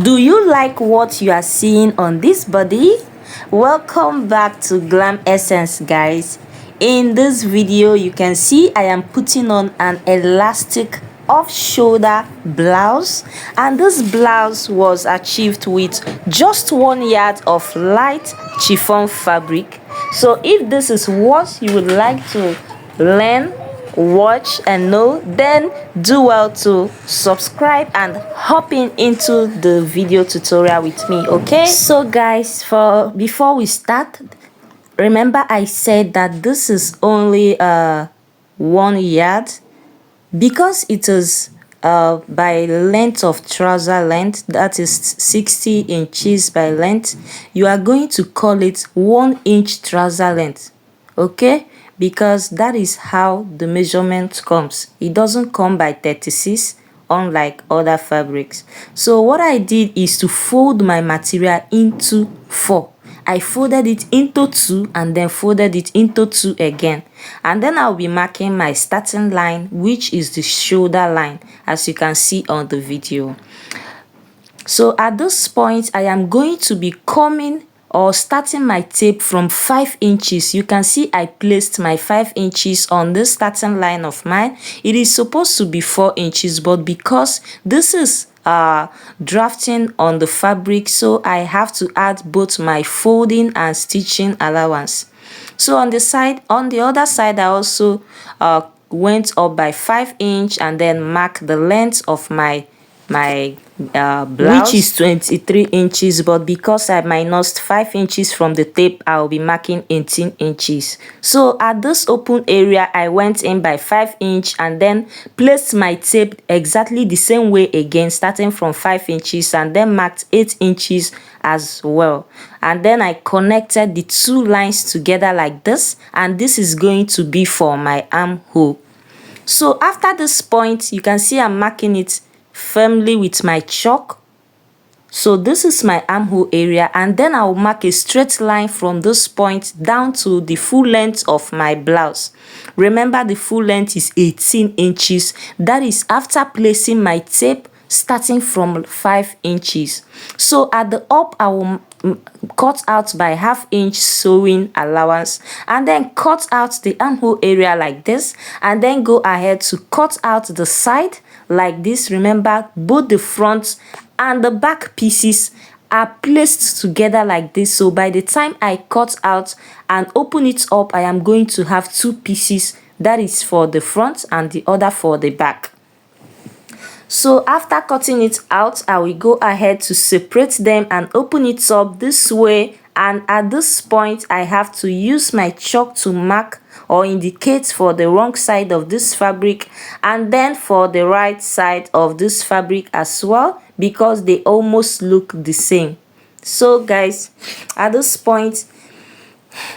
Do you like what you are seeing on this body? Welcome back to Glam Essence, guys. In this video you can see I am putting on an elastic off-shoulder blouse, and this blouse was achieved with just 1 yard of light chiffon fabric. So if this is what you would like to learn, watch and know, then do well to subscribe and hop into the video tutorial with me. Okay, so guys, before we start, remember I said that this is only 1 yard because it is by length of trouser length, that is 60 inches by length. You are going to call it 1 inch trouser length, okay, because that is how the measurement comes. It doesn't come by 36 unlike other fabrics. So what I did is to fold my material into 4. I folded it into 2 and then folded it into 2 again, and then I'll be marking my starting line, which is the shoulder line, as you can see on the video. So at this point I am going to be coming or starting my tape from 5 inches. You can see I placed my 5 inches on this starting line of mine. It is supposed to be 4 inches, but because this is drafting on the fabric, so I have to add both my folding and stitching allowance. So on the other side, I also went up by 5 inch and then mark the length of my blouse, which is 23 inches, but because I minused 5 inches from the tape, I'll be marking 18 inches. So at this open area I went in by 5 inch and then placed my tape exactly the same way again, starting from 5 inches, and then marked 8 inches as well. And then I connected the 2 lines together like this, and this is going to be for my armhole. So after this point, you can see I'm marking it firmly with my chalk. So this is my armhole area, and then I'll mark a straight line from this point down to the full length of my blouse. Remember, the full length is 18 inches. That is after placing my tape starting from 5 inches. So at the up, I will cut out by ½ inch sewing allowance, and then cut out the armhole area like this, and then go ahead to cut out the side like this. Remember, both the front and the back pieces are placed together like this. So by the time I cut out and open it up, I am going to have 2 pieces, that is for the front and the other for the back. So after cutting it out, I will go ahead to separate them and open it up this way, and at this point I have to use my chalk to mark or indicate for the wrong side of this fabric and then for the right side of this fabric as well, because they almost look the same. So guys, at this point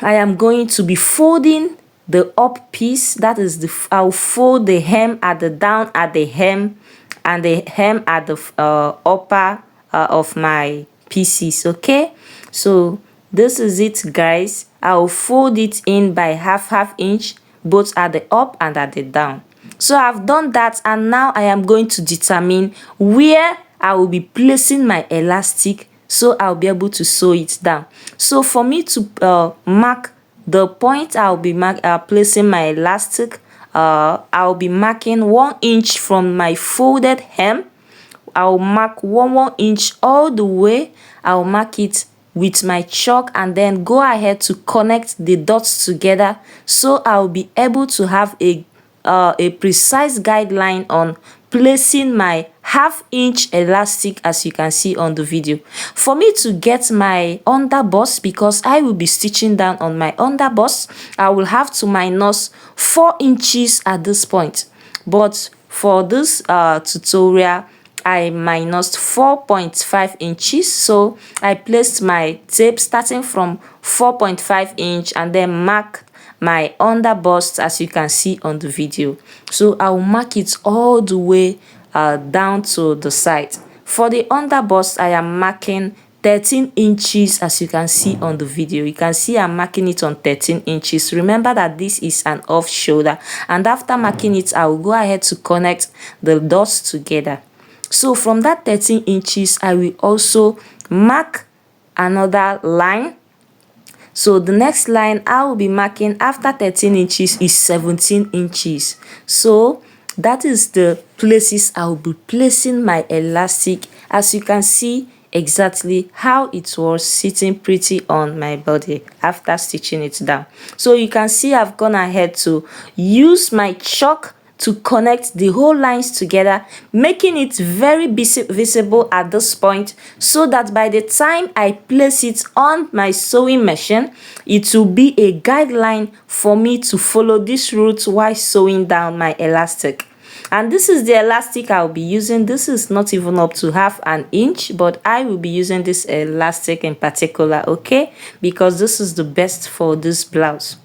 I am going to be folding the up piece, that is I'll fold the hem at the down at the hem and the hem at the upper of my pieces. Okay, so this is it guys. I'll fold it in by half inch, both at the up and at the down. So I've done that, and now I am going to determine where I will be placing my elastic, so I'll be able to sew it down. So for me to mark the point I'll be placing my elastic, I'll be marking 1 inch from my folded hem. I'll mark 1 inch all the way. I'll mark it with my chalk and then go ahead to connect the dots together, so I'll be able to have a precise guideline on placing my ½ inch elastic, as you can see on the video. For me to get my underbust, because I will be stitching down on my underbust, I will have to minus 4 inches at this point, but for this tutorial I minused 4.5 inches. So I placed my tape starting from 4.5 inch and then mark my underbust, as you can see on the video. So I'll mark it all the way down to the side. For the underbust, I am marking 13 inches, as you can see on the video. You can see I'm marking it on 13 inches. Remember that this is an off shoulder, and after marking it, I will go ahead to connect the dots together. So from that 13 inches, I will also mark another line. So the next line I will be marking after 13 inches is 17 inches. So that is the places I will be placing my elastic. As you can see exactly how it was sitting pretty on my body after stitching it down. So you can see I've gone ahead to use my chalk to connect the whole lines together, making it very visible at this point, so that by the time I place it on my sewing machine, it will be a guideline for me to follow this route while sewing down my elastic. And this is the elastic I'll be using. This is not even up to half an inch, but I will be using this elastic in particular, okay, because this is the best for this blouse.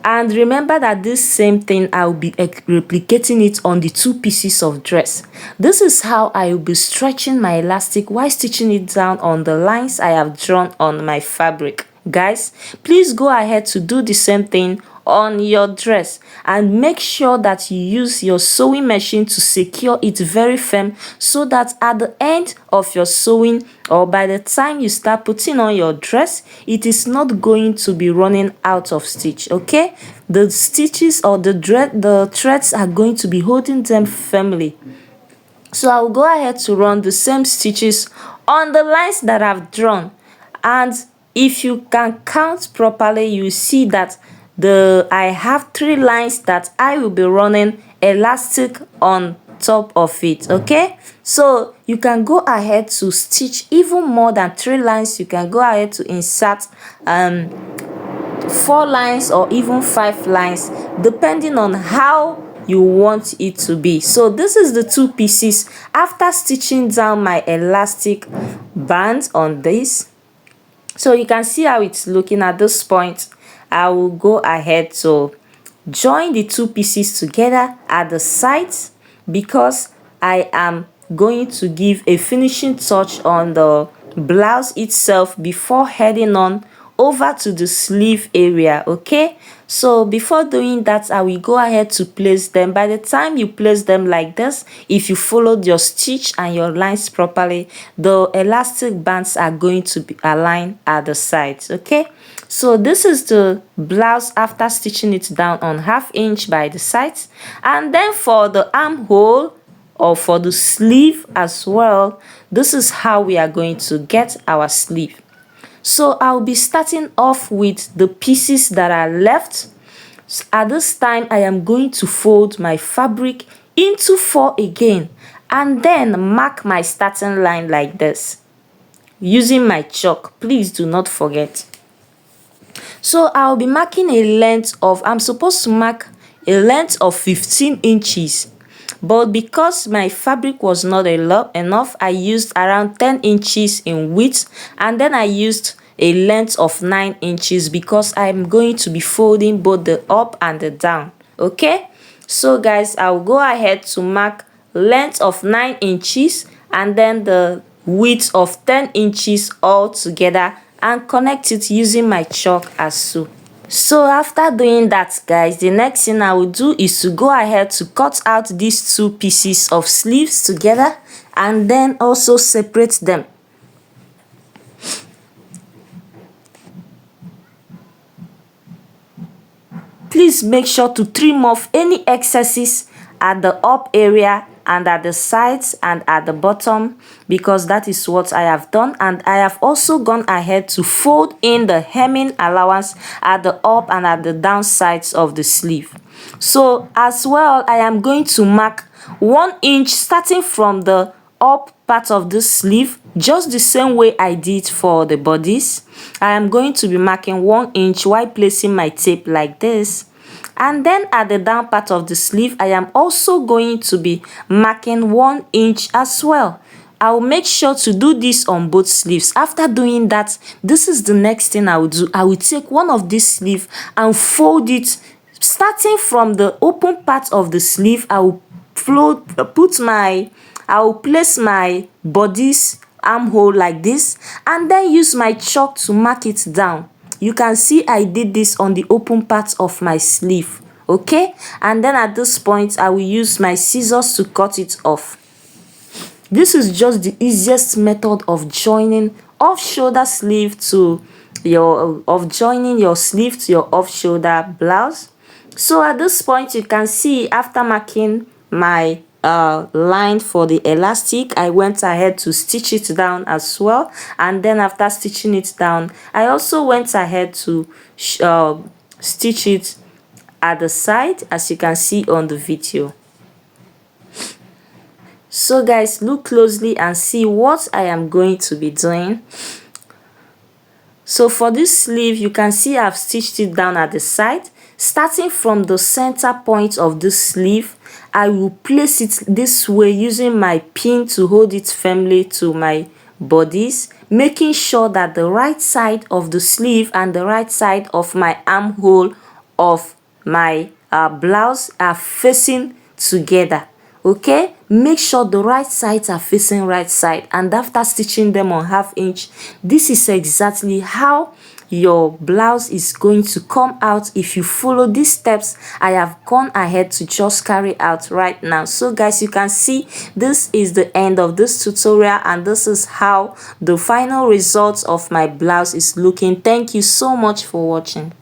And remember that this same thing I will be replicating it on the 2 pieces of dress. This is how I will be stretching my elastic while stitching it down on the lines I have drawn on my fabric. Guys, please go ahead to do the same thing on your dress, and make sure that you use your sewing machine to secure it very firm, so that at the end of your sewing, or by the time you start putting on your dress, it is not going to be running out of stitch. Okay, the stitches or the threads are going to be holding them firmly. So I'll go ahead to run the same stitches on the lines that I've drawn, and if you can count properly, you see that I have 3 lines that I will be running elastic on top of it. Okay, so you can go ahead to stitch even more than 3 lines. You can go ahead to insert 4 lines or even 5 lines, depending on how you want it to be. So this is the 2 pieces after stitching down my elastic band on this. So you can see how it's looking at this point. I will go ahead to join the 2 pieces together at the sides, because I am going to give a finishing touch on the blouse itself before heading on over to the sleeve area. Okay, so before doing that, I will go ahead to place them. By the time you place them like this, if you followed your stitch and your lines properly, the elastic bands are going to be aligned at the sides. Okay, so this is the blouse after stitching it down on 1/2 inch by the sides. And then for the armhole, or for the sleeve as well, this is how we are going to get our sleeve. So I'll be starting off with the pieces that are left. At this time, I am going to fold my fabric into 4 again, and then mark my starting line like this using my chalk. Please do not forget. So I'll be marking a length of, I'm supposed to mark a length of 15 inches. But because my fabric was not enough, I used around 10 inches in width, and then I used a length of 9 inches because I'm going to be folding both the up and the down. Okay, so guys, I'll go ahead to mark length of 9 inches and then the width of 10 inches all together, and connect it using my chalk as so. So after doing that, guys, the next thing I will do is to go ahead to cut out these 2 pieces of sleeves together, and then also separate them. Please make sure to trim off any excesses at the up area and at the sides and at the bottom, because that is what I have done. And I have also gone ahead to fold in the hemming allowance at the up and at the down sides of the sleeve. So as well, I am going to mark 1 inch starting from the up part of the sleeve, just the same way I did for the bodies. I am going to be marking 1 inch while placing my tape like this. And then at the down part of the sleeve, I am also going to be marking 1 inch as well. I'll make sure to do this on both sleeves. After doing that, this is the next thing I will do. I will take one of this sleeve and fold it, starting from the open part of the sleeve. I will place my body's armhole like this, and then use my chalk to mark it down. You can see I did this on the open part of my sleeve. Okay, and then at this point I will use my scissors to cut it off. This is just the easiest method of joining off shoulder sleeve to joining your sleeve to your off shoulder blouse. So at this point, you can see after marking my line for the elastic, I went ahead to stitch it down as well. And then after stitching it down, I also went ahead to stitch it at the side, as you can see on the video. So guys, look closely and see what I am going to be doing. So for this sleeve, you can see I've stitched it down at the side. Starting from the center point of the sleeve, I will place it this way using my pin to hold it firmly to my bodice, making sure that the right side of the sleeve and the right side of my armhole of my blouse are facing together. Okay, make sure the right sides are facing right side, and after stitching them on 1/2 inch, this is exactly how your blouse is going to come out if you follow these steps I have gone ahead to just carry out right now. So guys, you can see this is the end of this tutorial, and this is how the final results of my blouse is looking. Thank you so much for watching.